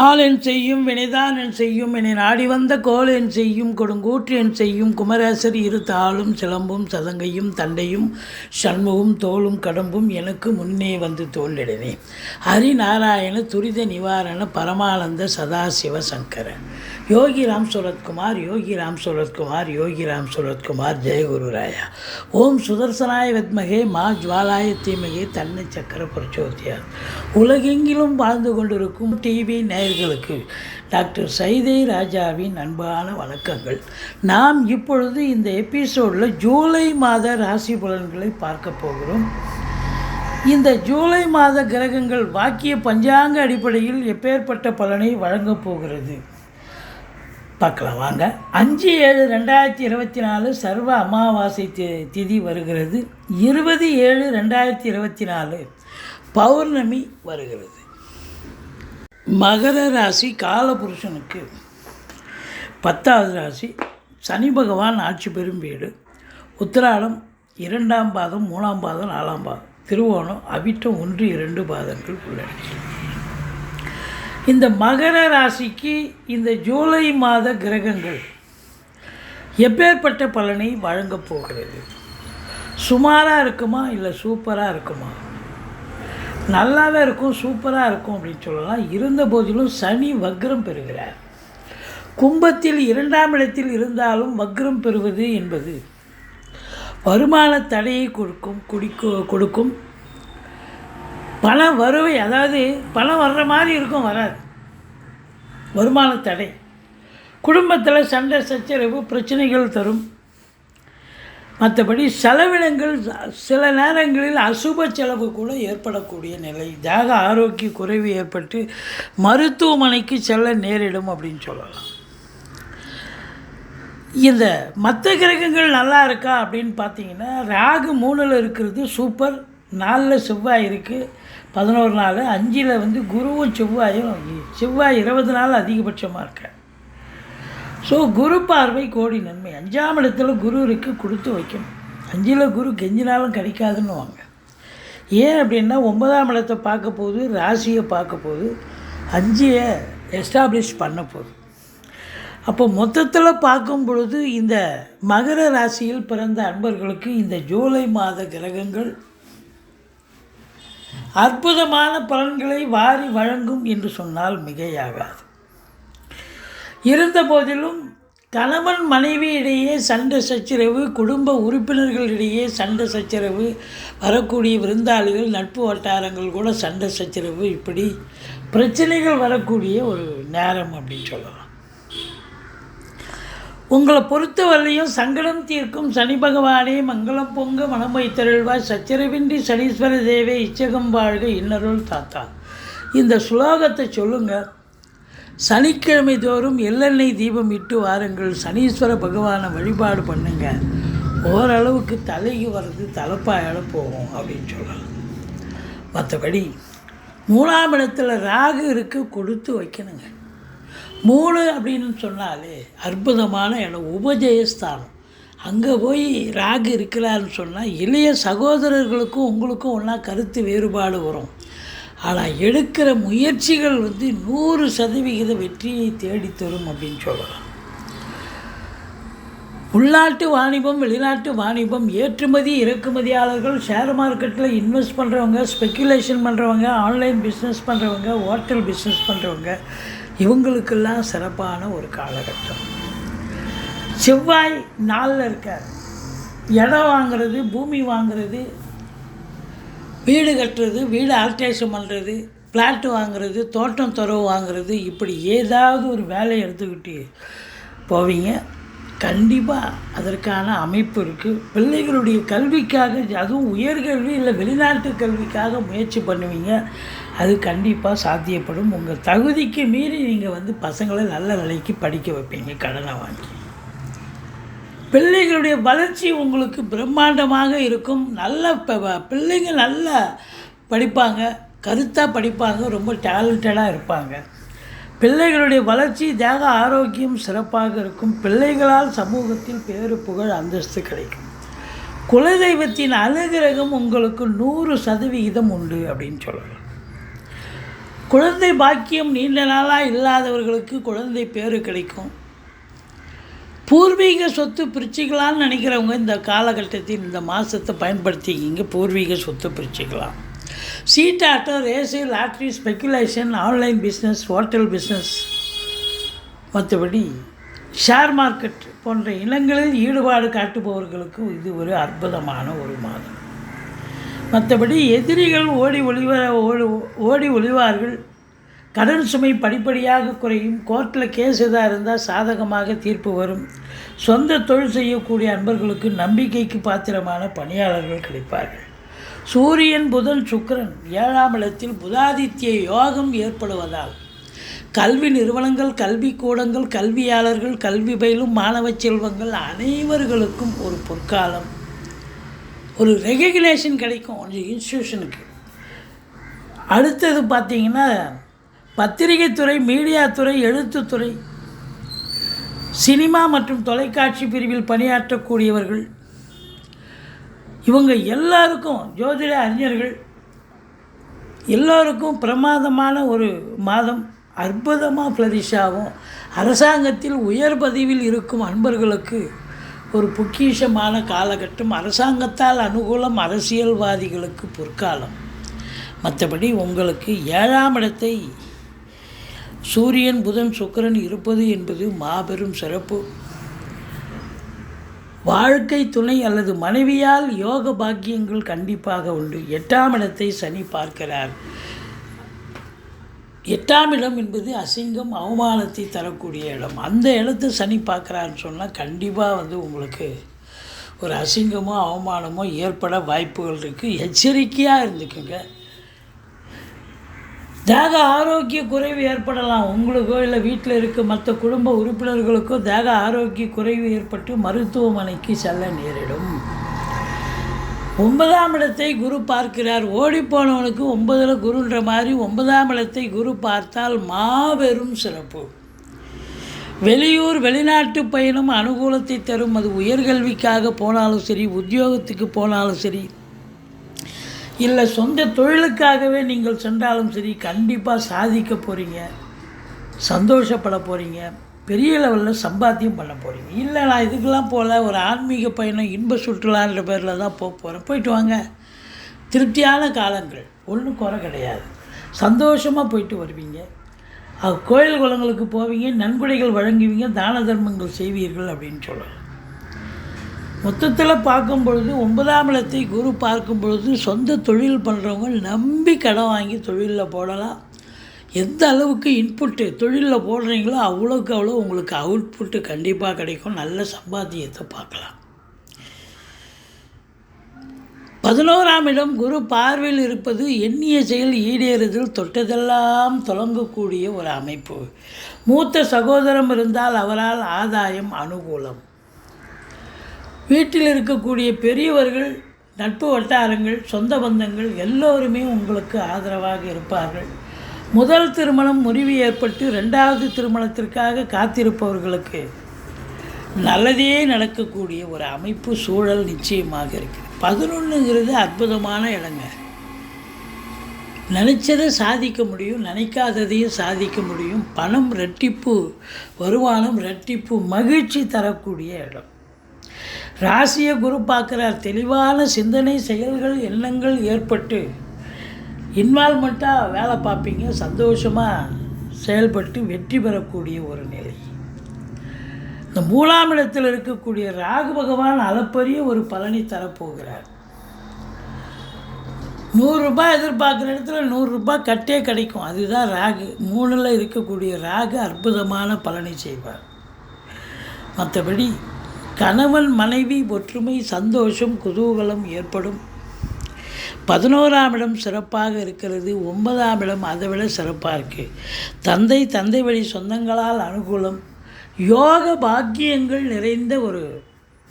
நாளென் செய்யும் வினைதான் என் செய்யும் என்னை நாடி வந்த கோல் என் செய்யும் கொடுங்கூற்று என் செய்யும் குமரேசர் இரு தாளும் சிலம்பும் சதங்கையும் தண்டையும் சண்முகம் தோளும் கடம்பும் எனக்கு முன்னே வந்து தோல்லிடனே. ஹரிநாராயண துரித நிவாரண பரமானந்த சதாசிவ சங்கர யோகிராம் சுரத்குமார் யோகிராம் சுரத்குமார் யோகிராம் சுரத்குமார் ஜெயகுருராயா. ஓம் சுதர்சனாய வித்மகே மா ஜுவாலாய தீமகே தன்னை சக்கர பிரச்சோதியார். உலகெங்கிலும் வாழ்ந்து கொண்டிருக்கும் டிவி நேயர்களுக்கு டாக்டர் சைதை ராஜாவின் அன்பான வணக்கங்கள். நாம் இப்பொழுது இந்த எபிசோடில் ஜூலை மாத ராசி பலன்களை பார்க்க போகிறோம். இந்த ஜூலை மாத கிரகங்கள் வாக்கிய பஞ்சாங்க அடிப்படையில் எப்பேற்பட்ட பலனை வழங்கப் போகிறது பார்க்கலாம் வாங்க. 5/7/2024 சர்வ அமாவாசை திதி வருகிறது. 20/7/2024 பௌர்ணமி வருகிறது. மகர ராசி காலபுருஷனுக்கு 10வது ராசி. சனி பகவான் ஆட்சி பெறும் வீடு. உத்திராடம் 2ஆம் பாதம் 3ஆம் பாதம் 4ஆம் பாதம், திருவோணம் அவிட்டம் 1, 2 பாதங்கள் உள்ளடக்கி. இந்த மகர ராசிக்கு இந்த ஜூலை மாத கிரகங்கள் எப்பேற்பட்ட பலனை வழங்கப் போகிறது? சுமாராக இருக்குமா இல்லை சூப்பராக இருக்குமா? நல்லாவே இருக்கும், சூப்பராக இருக்கும் அப்படின்னு சொல்லலாம். இருந்த போதிலும் சனி வக்ரம் பெறுகிறார். கும்பத்தில் 2ஆம் இடத்தில் இருந்தாலும் வக்ரம் பெறுவது என்பது வருமான தடையை கொடுக்கும். பணம் வருவை, அதாவது பணம் வர்ற மாதிரி இருக்கும், வராது. வருமான தடை, குடும்பத்தில் சண்டை சச்சரவு பிரச்சனைகள் தரும். மற்றபடி செலவினங்கள் சில நேரங்களில் அசுப செலவு கூட ஏற்படக்கூடிய நிலை, தேக ஆரோக்கிய குறைவு ஏற்பட்டு மருத்துவமனைக்கு செல்ல நேரிடும் அப்படின்னு சொல்லலாம். இந்த மற்ற கிரகங்கள் நல்லா இருக்கா அப்படின்னு பார்த்தீங்கன்னா, ராகு 3ல் இருக்கிறது சூப்பர். 4ல் செவ்வாய் இருக்குது 11 நாள். 5ல் குருவும் செவ்வாய் 20 நாள் அதிகபட்சமாக இருக்க. ஸோ குரு பார்வை கோடி நன்மை. 5ஆம் இடத்துல குரு இருக்குது, கொடுத்து வைக்கணும். 5ல் குரு கெஞ்சினாலும் கிடைக்காதுன்னு வாங்க. ஏன் அப்படின்னா 9ஆம் இடத்தை பார்க்க போகுது, ராசியை பார்க்க போகுது, 5ஐ எஸ்டாப்ளிஷ் பண்ண போகுது. அப்போ மொத்தத்தில் பார்க்கும் பொழுது இந்த மகர ராசியில் பிறந்த அன்பர்களுக்கு இந்த ஜூலை மாத கிரகங்கள் அற்புதமான பலன்களை வாரி வழங்கும் என்று சொன்னால் மிகையாகாது. இருந்த போதிலும் கணவன் மனைவி இடையே சண்டை சச்சரவு, குடும்ப உறுப்பினர்களிடையே சண்டை சச்சரவு, வரக்கூடிய விருந்தாளிகள் நட்பு வட்டாரங்கள் கூட சண்டை சச்சரவு, இப்படி பிரச்சனைகள் வரக்கூடிய ஒரு நேரம் அப்படின்னு சொல்லலாம். உங்களை பொறுத்தவரையும் சங்கடம் தீர்க்கும் சனி பகவானே மங்களம் பொங்க மனம் வைத்தருள்வாய், சச்சரவின்றி சனீஸ்வர தேவே இச்சகம் வாழ்க இன்னருள் தாத்தா. இந்த ஸ்லோகத்தை சொல்லுங்கள். சனிக்கிழமை தோறும் எள்ளெண்ணெய் தீபம் இட்டு வாருங்கள். சனீஸ்வர பகவானை வழிபாடு பண்ணுங்க. ஓரளவுக்கு தலைக்கு வர்றது தலைப்பாயால் போகும் அப்படின்னு சொல்லலாம். மற்றபடி 3ஆம் இடத்துல ராகு இருக்குது, கொடுத்து வைக்கணுங்க. 3 அப்படின்னு சொன்னாலே அற்புதமான இடம், உபஜயஸ்தானம். அங்கே போய் ராகு இருக்கிறாருன்னு சொன்னால் இளைய சகோதரர்களுக்கும் உங்களுக்கும் ஒன்றா கருத்து வேறுபாடு வரும். ஆனால் எடுக்கிற முயற்சிகள் 100% வெற்றியை தேடித்தரும் அப்படின்னு சொல்லலாம். உள்நாட்டு வாணிபம், வெளிநாட்டு வாணிபம், ஏற்றுமதி இறக்குமதியாளர்கள், ஷேர் மார்க்கெட்டில் இன்வெஸ்ட் பண்ணுறவங்க, ஸ்பெக்குலேஷன் பண்ணுறவங்க, ஆன்லைன் பிஸ்னஸ் பண்ணுறவங்க, ஹோட்டல் பிஸ்னஸ் பண்ணுறவங்க, இவங்களுக்கெல்லாம் சிறப்பான ஒரு காலகட்டம். செவ்வாய் 4ல் இருக்கார். இடம் வாங்கிறது, பூமி வாங்கிறது, வீடு கட்டுறது, வீடு ஆல்ட்ரேஷன் பண்ணுறது, ஃப்ளாட்டு வாங்கிறது, தோட்டம் துறவு வாங்கிறது, இப்படி ஏதாவது ஒரு வேலையை எடுத்துக்கிட்டு போவீங்க. கண்டிப்பாக அதற்கான அமைப்பு இருக்குது. பிள்ளைகளுடைய கல்விக்காக, அதுவும் உயர்கல்வி இல்லை வெளிநாட்டு கல்விக்காக முயற்சி பண்ணுவீங்க. அது கண்டிப்பாக சாத்தியப்படும். உங்கள் தகுதிக்கு மீறி நீங்கள் பசங்களை நல்ல நிலைக்கு படிக்க வைப்பீங்க கடனை வாங்கி. பிள்ளைகளுடைய வளர்ச்சி உங்களுக்கு பிரம்மாண்டமாக இருக்கும். நல்ல பிள்ளைங்க நல்லா படிப்பாங்க, கருத்தாக படிப்பாங்க, ரொம்ப டேலண்டடாக இருப்பாங்க. பிள்ளைகளுடைய வளர்ச்சி, தேக ஆரோக்கியம் சிறப்பாக இருக்கும். பிள்ளைகளால் சமூகத்தில் பேரு புகழ் அந்தஸ்து கிடைக்கும். குலதெய்வத்தின் அனுகிரகம் உங்களுக்கு 100% உண்டு அப்படின்னு சொல்லலாம். குழந்தை பாக்கியம் நீண்ட நாளாக இல்லாதவர்களுக்கு குழந்தை பேறு கிடைக்கும். பூர்வீக சொத்து பிரிச்சுக்கலான்னு நினைக்கிறவங்க இந்த காலகட்டத்தில் இந்த மாதத்தை பயன்படுத்திக்கிங்க. பூர்வீக சொத்து பிரிச்சுக்கலாம். சீட்டாட்டம், race, lottery, speculation, online business, hotel business, மற்றபடி ஷேர் மார்க்கெட் போன்ற இனங்களில் ஈடுபாடு காட்டுபவர்களுக்கு இது ஒரு அற்புதமான ஒரு மாதம். மற்றபடி எதிரிகள் ஓடி ஒளிவார்கள். கடன் சுமை படிப்படியாக குறையும். கோர்ட்டில் கேஸ் எதாக இருந்தால் சாதகமாக தீர்ப்பு வரும். சொந்த தொழில் செய்யக்கூடிய அன்பர்களுக்கு நம்பிக்கைக்கு பாத்திரமான பணியாளர்கள் கிடைப்பார்கள். சூரியன், புதன், சுக்கிரன் 7ஆம் இடத்தில் புதாதித்ய யோகம் ஏற்படுவதால் கல்வி நிறுவனங்கள், கல்விக்கூடங்கள், கல்வியாளர்கள், கல்வி பயிலும் மாணவ செல்வங்கள் அனைவர்களுக்கும் ஒரு பொற்காலம். ஒரு ரெகக்னேஷன் கிடைக்கும் ஒரு இன்ஸ்டியூஷனுக்கு. அடுத்தது பார்த்திங்கன்னா பத்திரிகை துறை, மீடியா துறை, எழுத்துத்துறை, சினிமா மற்றும் தொலைக்காட்சி பிரிவில் பணியாற்றக்கூடியவர்கள், இவங்க எல்லாருக்கும், ஜோதிட அறிஞர்கள் எல்லோருக்கும் பிரமாதமான ஒரு மாதம். அற்புதமாக ஃப்ளரிஷாகும். அரசாங்கத்தில் உயர் பதவியில் இருக்கும் அன்பர்களுக்கு ஒரு பொக்கிஷமான காலகட்டம். அரசாங்கத்தால் அனுகூலம், அரசியல்வாதிகளுக்கு பொற்காலம். மற்றபடி உங்களுக்கு 7ஆம் இடத்தை சூரியன், புதன், சுக்கிரன் இருப்பது என்பது மாபெரும் சிறப்பு. வாழ்க்கை துணை அல்லது மனைவியால் யோக பாக்கியங்கள் கண்டிப்பாக உண்டு. 8ஆம் இடத்தை சனி பார்க்கிறார். 8ஆம் இடம் என்பது அசிங்கம், அவமானத்தை தரக்கூடிய இடம். அந்த இடத்தை சனி பார்க்குறான்னு சொன்னால் கண்டிப்பாக உங்களுக்கு ஒரு அசிங்கமோ அவமானமோ ஏற்பட வாய்ப்புகள் இருக்குது. எச்சரிக்கையாக இருந்துக்குங்க. தேக ஆரோக்கிய குறைவு ஏற்படலாம். உங்களுக்கோ இல்லை வீட்டில் இருக்க மற்ற குடும்ப உறுப்பினர்களுக்கோ தேக ஆரோக்கிய குறைவு ஏற்பட்டு மருத்துவமனைக்கு செல்ல நேரிடும். 9ஆம் இடத்தை குரு பார்க்கிறார். ஓடிப்போனவனுக்கு 9ல் குருன்ற மாதிரி 9ஆம் இடத்தை குரு பார்த்தால் மாபெரும் சிறப்பு. வெளியூர், வெளிநாட்டு பயணம் அனுகூலத்தை தரும். அது உயர்கல்விக்காக போனாலும் சரி, உத்தியோகத்துக்கு போனாலும் சரி, இல்லை சொந்த தொழிலுக்காகவே நீங்கள் சென்றாலும் சரி, கண்டிப்பாக சாதிக்க போகிறீங்க, சந்தோஷப்பட போகிறீங்க, பெரிய லெவலில் சம்பாத்தியம் பண்ண போகிறீங்க. இல்லை நான் இதுக்கெல்லாம் போகல, ஒரு ஆன்மீக பயணம், இன்ப சுற்றுலான்ற பேரில் தான் போகிறேன், போயிட்டு வாங்க. திருப்தியான காலங்கள், ஒன்றும் குறை கிடையாது. சந்தோஷமாக போயிட்டு வருவீங்க. கோயில் குளங்களுக்கு போவீங்க, நன்கொடைகள் வழங்குவீங்க, தான தர்மங்கள் செய்வீர்கள் அப்படின்னு சொல்லலாம். மொத்தத்தில் பார்க்கும் பொழுது 9ஆம் இடத்தை குரு பார்க்கும் பொழுது சொந்த தொழில் பண்ணுறவங்க நம்பி கடன் வாங்கி தொழிலில் போடலாம். எந்த அளவுக்கு இன்புட்டு தொழிலில் போடுறீங்களோ அவ்வளோக்கு அவ்வளோ உங்களுக்கு அவுட்புட்டு கண்டிப்பாக கிடைக்கும். நல்ல சம்பாத்தியத்தை பார்க்கலாம். 11ஆம் இடம் குரு பார்வையில் இருப்பது எண்ணிய செயல் ஈடேறுதல், தொட்டதெல்லாம் தொடங்கக்கூடிய ஒரு அமைப்பு. மூத்த சகோதரம் இருந்தால் அவரால் ஆதாயம், அனுகூலம். வீட்டில் இருக்கக்கூடிய பெரியவர்கள், நட்பு வட்டாரங்கள், சொந்த பந்தங்கள் எல்லோருமே உங்களுக்கு ஆதரவாக இருப்பார்கள். முதல் திருமணம் முறிவு ஏற்பட்டு 2வது திருமணத்திற்காக காத்திருப்பவர்களுக்கு நல்லதே நடக்கக்கூடிய ஒரு அமைப்பு, சூழல் நிச்சயமாக இருக்குது. 11ங்கிறது அற்புதமான இடங்க. நினச்சதை சாதிக்க முடியும், நினைக்காததையும் சாதிக்க முடியும். பணம் ரெட்டிப்பு, வருமானம் ரெட்டிப்பு, மகிழ்ச்சி தரக்கூடிய இடம். ராசியை குரு பார்க்குறார். தெளிவான சிந்தனை, செயல்கள், எண்ணங்கள் ஏற்பட்டு இன்வால்மெண்ட்டாக வேலை பார்ப்பீங்க. சந்தோஷமாக செயல்பட்டு வெற்றி பெறக்கூடிய ஒரு நிலை. இந்த 3ஆம் இடத்தில் இருக்கக்கூடிய ராகு பகவான் அளப்பரிய ஒரு பலனை தரப்போகிறார். 100 ரூபாய் எதிர்பார்க்குற இடத்துல 100 ரூபாய் கட்டே கிடைக்கும். அதுதான் ராகு. 3ல் இருக்கக்கூடிய ராகு அற்புதமான பலனை செய்வார். மற்றபடி கணவன் மனைவி ஒற்றுமை, சந்தோஷம், குதூகலம் ஏற்படும். 11ஆம் இடம் சிறப்பாக இருக்கிறது. 9ஆம் இடம் அதை விட சிறப்பாக இருக்குது. தந்தை வழி சொந்தங்களால் அனுகூலம், யோக பாக்கியங்கள் நிறைந்த ஒரு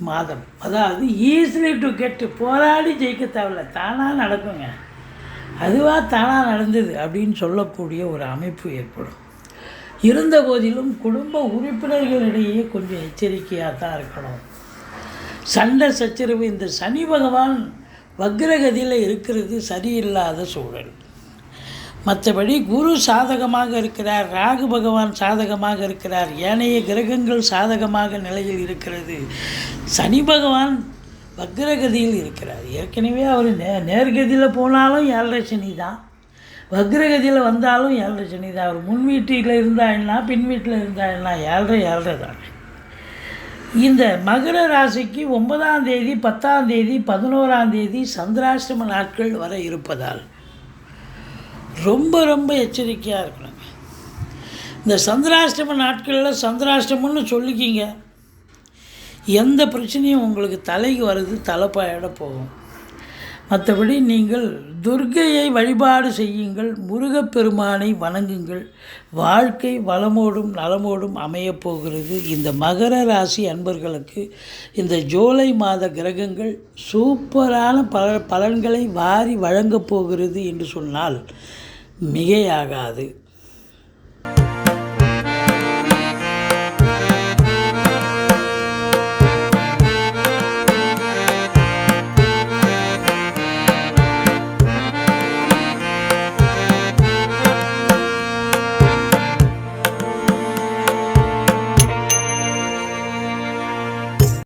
மாதம். அதாவது ஈஸிலி டு கெட், போராடி ஜெயிக்க தேவையில்ல, தானாக நடக்குங்க. அதுவாக தானாக நடந்தது அப்படின்னு சொல்லக்கூடிய ஒரு அமைப்பு ஏற்படும். இருந்த போதிலும் குடும்ப உறுப்பினர்களிடையே கொஞ்சம் எச்சரிக்கையாக தான் இருக்கணும். சண்டை சச்சரவு. இந்த சனி பகவான் வக்ரகதியில் இருக்கிறது சரியில்லாத சூழல். மற்றபடி குரு சாதகமாக இருக்கிறார், ராகு பகவான் சாதகமாக இருக்கிறார், ஏனைய கிரகங்கள் சாதகமாக நிலையில் இருக்கிறது. சனி பகவான் வக்ரகதியில் இருக்கிறார். ஏற்கனவே அவர் நேர்கதியில் போனாலும் 7.5 சனி தான், வக்ரகதியில் வந்தாலும் 7.5 சனி தான். அவர் முன் வீட்டில் இருந்தாங்கன்னா பின் வீட்டில் இருந்தாங்கன்னா 7.5 தான். இந்த மகர ராசிக்கு 9ஆம் தேதி 10ஆம் தேதி 11ஆம் தேதி சந்திராஷ்டம நாட்கள் வர இருப்பதால் ரொம்ப ரொம்ப எச்சரிக்கையாக இருக்கணுங்க. இந்த சந்திராஷ்டம நாட்களில் சந்திராஷ்டமம்னு சொல்லிக்கிங்க, எந்த பிரச்சனையும் உங்களுக்கு தலைக்கு வருது தலைப்பாயிட போகும். மற்றபடி நீங்கள் துர்க்கையை வழிபாடு செய்யுங்கள், முருகப்பெருமானை வணங்குங்கள். வாழ்க்கை வளமோடும் நலமோடும் அமையப்போகிறது. இந்த மகர ராசி அன்பர்களுக்கு இந்த ஜூலை மாத கிரகங்கள் சூப்பரான பலன்களை வாரி வழங்கப் போகிறது என்று சொன்னால் மிகையாகாது.